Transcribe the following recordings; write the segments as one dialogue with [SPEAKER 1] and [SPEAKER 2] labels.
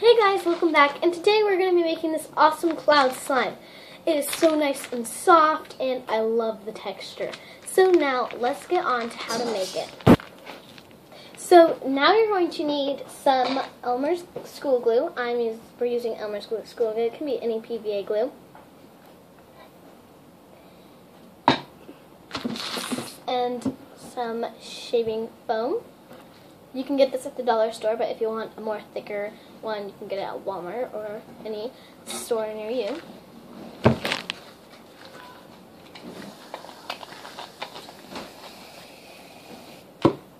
[SPEAKER 1] Hey guys, welcome back, and today we're going to be making this awesome cloud slime. It is so nice and soft, and I love the texture. So now, let's get on to how to make it. So now you're going to need some Elmer's school glue. We're using Elmer's school glue. It can be any PVA glue. And some shaving foam. You can get this at the dollar store, but if you want a more thicker one, you can get it at Walmart or any store near you.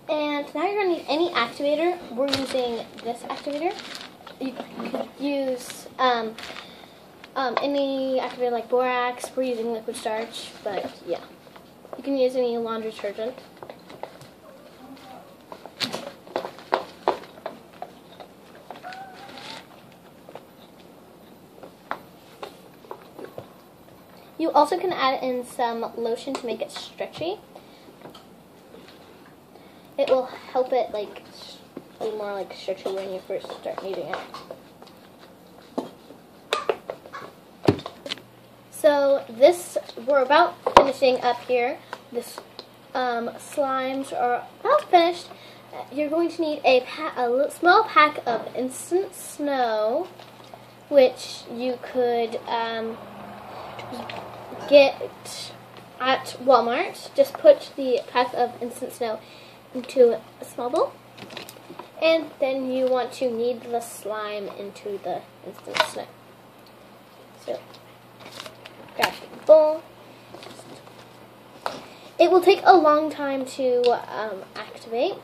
[SPEAKER 1] And now you're going to need any activator. We're using this activator. You could use any activator like borax. We're using liquid starch, but yeah. You can use any laundry detergent. You also can add in some lotion to make it stretchy. It will help it be more stretchy when you first start using it. So we're about finishing up here. This slimes are about finished. You're going to need a small pack of instant snow, which you could get at Walmart. Just put the pack of instant snow into a small bowl, and then you want to knead the slime into the instant snow. So grab the bowl. It will take a long time to activate.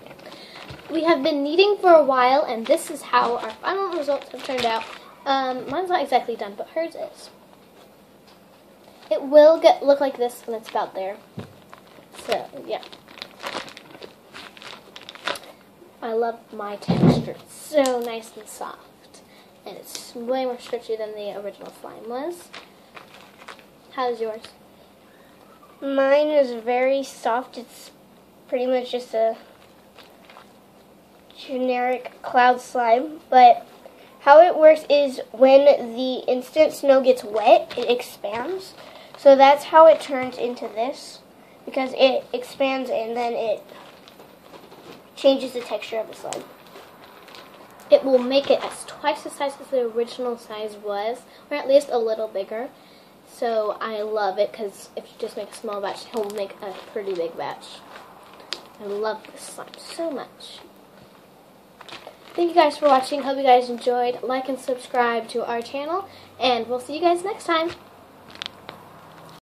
[SPEAKER 1] We have been kneading for a while, and this is how our final results have turned out. Mine's not exactly done, but hers is. It will look like this when it's about there. So, yeah. I love my texture. It's so nice and soft. And it's way more stretchy than the original slime was. How's yours?
[SPEAKER 2] Mine is very soft. It's pretty much just a generic cloud slime. But how it works is when the instant snow gets wet, it expands. So that's how it turns into this, because it expands and then it changes the texture of the slime.
[SPEAKER 1] It will make it twice the size as the original size was, or at least a little bigger. So I love it, because if you just make a small batch, he'll make a pretty big batch. I love this slime so much. Thank you guys for watching. Hope you guys enjoyed. Like and subscribe to our channel, and we'll see you guys next time.